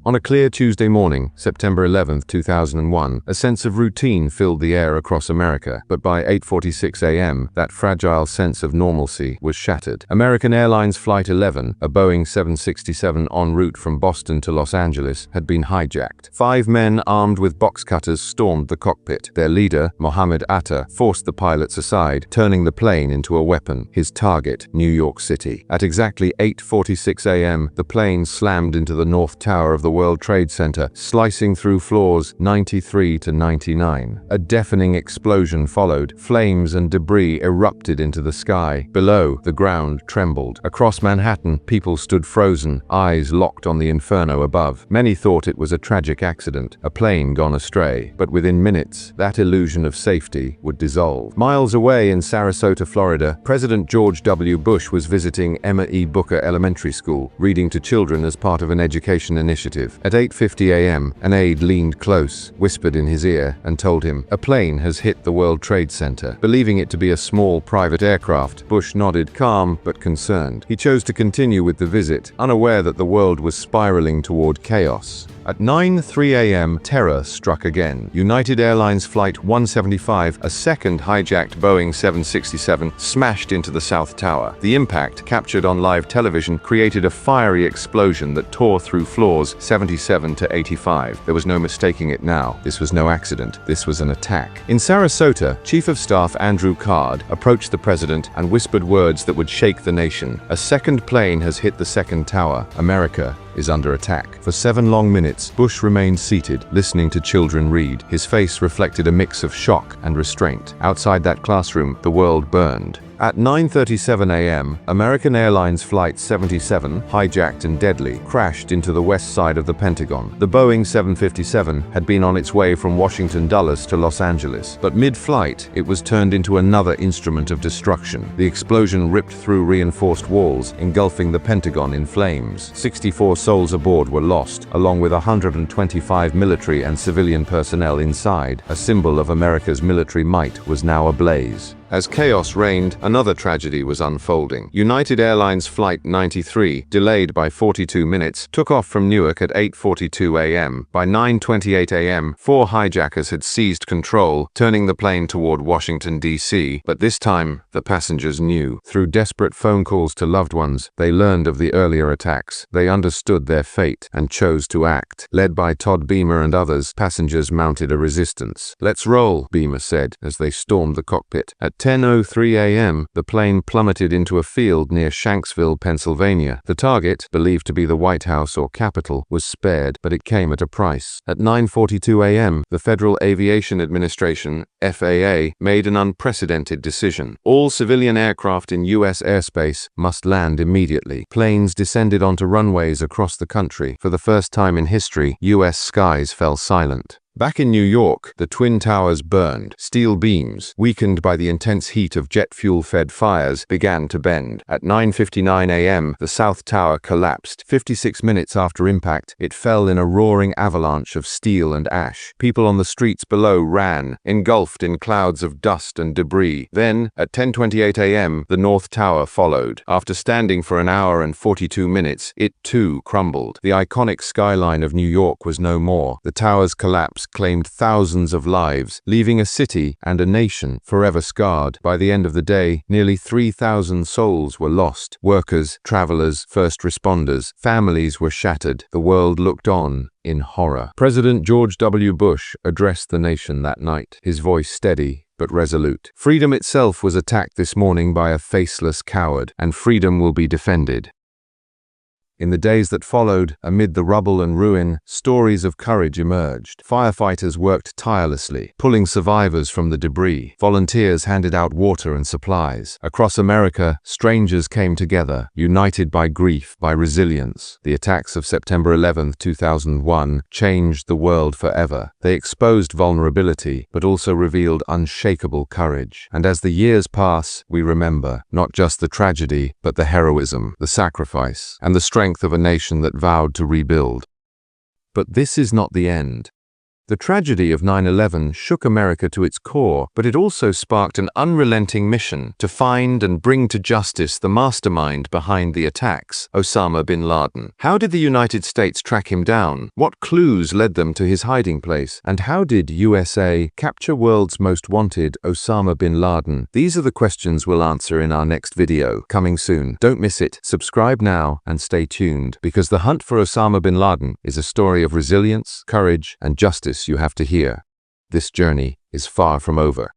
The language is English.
On a clear Tuesday morning, September 11, 2001, a sense of routine filled the air across America, but by 8:46 a.m., that fragile sense of normalcy was shattered. American Airlines Flight 11, a Boeing 767 en route from Boston to Los Angeles, had been hijacked. 5 men armed with box cutters stormed the cockpit. Their leader, Mohammed Atta, forced the pilots aside, turning the plane into a weapon. His target, New York City. At exactly 8:46 a.m., the plane slammed into the North Tower of the World Trade Center, slicing through floors 93 to 99. A deafening explosion followed. Flames and debris erupted into the sky. Below, the ground trembled. Across Manhattan, people stood frozen, eyes locked on the inferno above. Many thought it was a tragic accident, a plane gone astray. But within minutes, that illusion of safety would dissolve. Miles away in Sarasota, Florida, President George W. Bush was visiting Emma E. Booker Elementary School, reading to children as part of an education initiative. At 8:50 a.m., an aide leaned close, whispered in his ear, and told him, "A plane has hit the World Trade Center." Believing it to be a small private aircraft, Bush nodded, calm but concerned. He chose to continue with the visit, unaware that the world was spiraling toward chaos. At 9:03 a.m., terror struck again. United Airlines Flight 175, a second hijacked Boeing 767, smashed into the South Tower. The impact, captured on live television, created a fiery explosion that tore through floors 77 to 85. There was no mistaking it now. This was no accident. This was an attack. In Sarasota, Chief of Staff Andrew Card approached the president and whispered words that would shake the nation. "A second plane has hit the second tower. America is under attack." For 7 long minutes, Bush remained seated, listening to children read. His face reflected a mix of shock and restraint. Outside that classroom, the world burned. At 9:37 a.m., American Airlines Flight 77, hijacked and deadly, crashed into the west side of the Pentagon. The Boeing 757 had been on its way from Washington Dulles to Los Angeles, but mid-flight, it was turned into another instrument of destruction. The explosion ripped through reinforced walls, engulfing the Pentagon in flames. 64 souls aboard were lost, along with 125 military and civilian personnel inside. A symbol of America's military might was now ablaze. As chaos reigned, another tragedy was unfolding. United Airlines Flight 93, delayed by 42 minutes, took off from Newark at 8:42 a.m. By 9:28 a.m., 4 hijackers had seized control, turning the plane toward Washington, D.C. But this time, the passengers knew. Through desperate phone calls to loved ones, they learned of the earlier attacks. They understood their fate and chose to act. Led by Todd Beamer and others, passengers mounted a resistance. "Let's roll," Beamer said as they stormed the cockpit. At 10:03 a.m., the plane plummeted into a field near Shanksville, Pennsylvania. The target, believed to be the White House or Capitol, was spared, but it came at a price. At 9:42 a.m., the Federal Aviation Administration, FAA, made an unprecedented decision. All civilian aircraft in U.S. airspace must land immediately. Planes descended onto runways across the country. For the first time in history, U.S. skies fell silent. Back in New York, the Twin Towers burned. Steel beams, weakened by the intense heat of jet fuel-fed fires, began to bend. At 9:59 a.m., the South Tower collapsed. 56 minutes after impact, it fell in a roaring avalanche of steel and ash. People on the streets below ran, engulfed in clouds of dust and debris. Then, at 10:28 a.m., the North Tower followed. After standing for an hour and 42 minutes, it too crumbled. The iconic skyline of New York was no more. The tower's collapse claimed thousands of lives, leaving a city and a nation forever scarred. By the end of the day, nearly 3,000 souls were lost. Workers, travelers, first responders, families were shattered. The world looked on in horror. President George W. Bush addressed the nation that night, his voice steady but resolute. "Freedom itself was attacked this morning by a faceless coward, and freedom will be defended." In the days that followed, amid the rubble and ruin, stories of courage emerged. Firefighters worked tirelessly, pulling survivors from the debris. Volunteers handed out water and supplies. Across America, strangers came together, united by grief, by resilience. The attacks of September 11, 2001, changed the world forever. They exposed vulnerability, but also revealed unshakable courage. And as the years pass, we remember, not just the tragedy, but the heroism, the sacrifice, and the strength of a nation that vowed to rebuild. But this is not the end. The tragedy of 9/11 shook America to its core, but it also sparked an unrelenting mission to find and bring to justice the mastermind behind the attacks, Osama bin Laden. How did the United States track him down? What clues led them to his hiding place? And how did USA capture world's most wanted, Osama bin Laden? These are the questions we'll answer in our next video, coming soon. Don't miss it. Subscribe now and stay tuned, because the hunt for Osama bin Laden is a story of resilience, courage, and justice you have to hear. This journey is far from over.